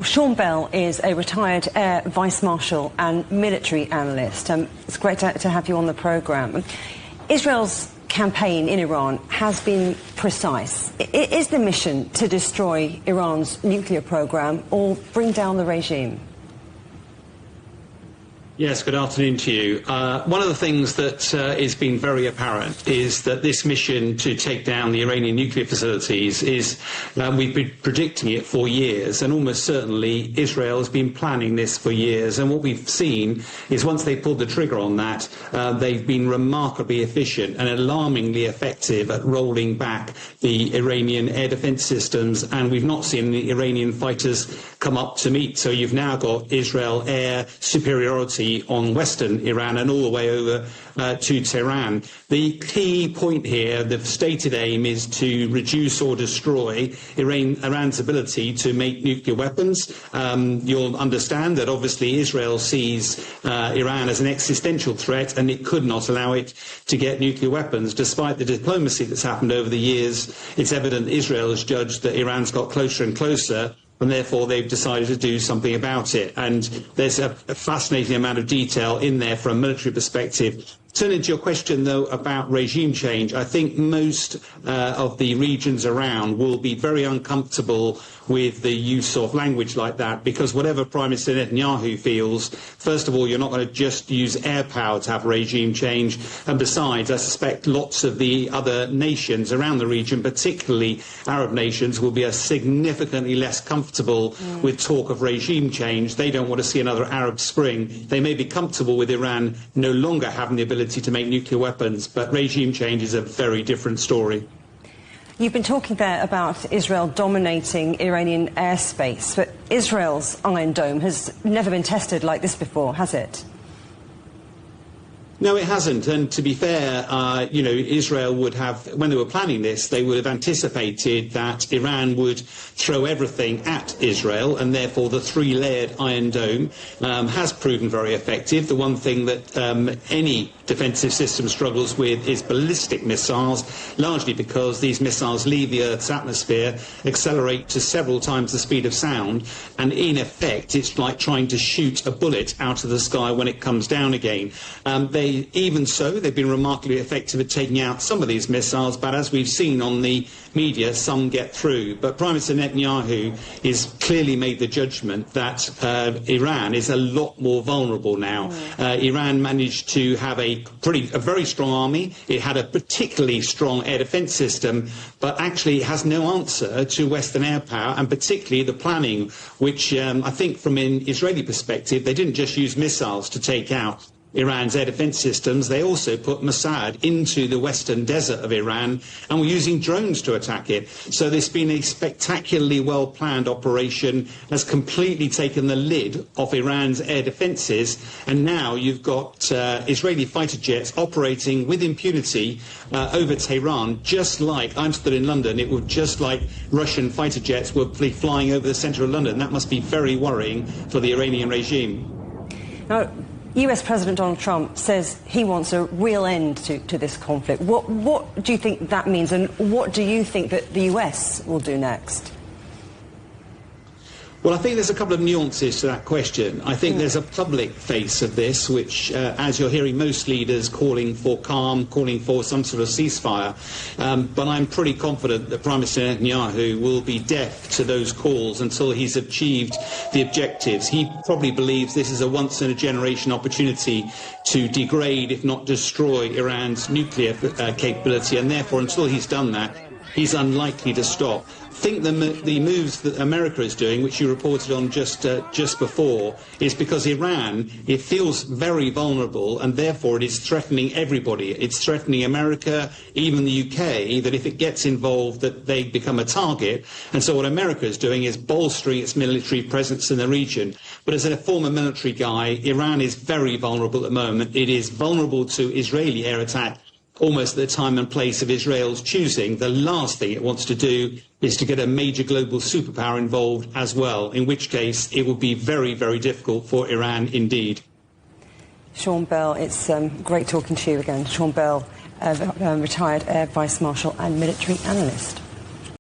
Sean Bell is a retired Air Vice-Marshal and military analyst. It's great to have you on the programme. Israel's campaign in Iran has been precise. Is the mission to destroy Iran's nuclear programme or bring down the regime? Yes, good afternoon to you. One of the things that is been very apparent is that this mission to take down the Iranian nuclear facilities is, we've been predicting it for years, and almost certainly Israel has been planning this for years. And what we've seen is once they pulled the trigger on that, they've been remarkably efficient and alarmingly effective at rolling back the Iranian air defence systems, and we've not seen the Iranian fighters come up to meet. So you've now got Israel air superiority on western Iran and all the way over to Tehran. The key point here, the stated aim, is to reduce or destroy Iran's ability to make nuclear weapons. You'll understand that obviously Israel sees Iran as an existential threat, and it could not allow it to get nuclear weapons. Despite the diplomacy that's happened over the years, it's evident Israel has judged that Iran's got closer and closer, and therefore they've decided to do something about it. And there's a fascinating amount of detail in there from a military perspective. Turning to your question, though, about regime change, I think most of the regions around will be very uncomfortable with the use of language like that, because whatever Prime Minister Netanyahu feels, first of all, you're not going to just use air power to have regime change. And besides, I suspect lots of the other nations around the region, particularly Arab nations, will be significantly less comfortable with talk of regime change. They don't want to see another Arab Spring. They may be comfortable with Iran no longer having the ability to make nuclear weapons, but regime change is a very different story. You've been talking there about Israel dominating Iranian airspace, but Israel's Iron Dome has never been tested like this before, has it? No, it hasn't. And to be fair, Israel would have, when they were planning this, they would have anticipated that Iran would throw everything at Israel, and therefore the three-layered Iron Dome has proven very effective. The one thing that any defensive system struggles with is ballistic missiles, largely because these missiles leave the Earth's atmosphere, accelerate to several times the speed of sound, and in effect it's like trying to shoot a bullet out of the sky when it comes down again. Even so, they've been remarkably effective at taking out some of these missiles, but as we've seen on the media, some get through. But Prime Minister Netanyahu has clearly made the judgment that Iran is a lot more vulnerable now. Iran managed to have a very strong army. It had a particularly strong air defence system, but actually it has no answer to Western air power, and particularly the planning, which I think from an Israeli perspective, they didn't just use missiles to take out Iran's air defence systems. They also put Mossad into the western desert of Iran and were using drones to attack it. So there's been a spectacularly well-planned operation, has completely taken the lid off Iran's air defences, and now you've got Israeli fighter jets operating with impunity over Tehran, just like, I'm stood in London, it was just like Russian fighter jets were flying over the centre of London. That must be very worrying for the Iranian regime. Now, US President Donald Trump says he wants a real end to this conflict. What do you think that means, and what do you think that the US will do next? Well, I think there's a couple of nuances to that question. I think there's a public face of this, which, as you're hearing most leaders calling for calm, calling for some sort of ceasefire. But I'm pretty confident that Prime Minister Netanyahu will be deaf to those calls until he's achieved the objectives. He probably believes this is a once-in-a-generation opportunity to degrade, if not destroy, Iran's nuclear capability, and therefore, until he's done that, he's unlikely to stop. I think the moves that America is doing, which you reported on just before, is because Iran, it feels very vulnerable, and therefore it is threatening everybody. It's threatening America, even the UK, that if it gets involved, that they become a target. And so what America is doing is bolstering its military presence in the region. But as a former military guy, Iran is very vulnerable at the moment. It is vulnerable to Israeli air attack almost at the time and place of Israel's choosing. The last thing it wants to do is to get a major global superpower involved as well, in which case it would be very, very difficult for Iran indeed. Sean Bell, it's great talking to you again. Sean Bell, retired Air Vice-Marshal and military analyst.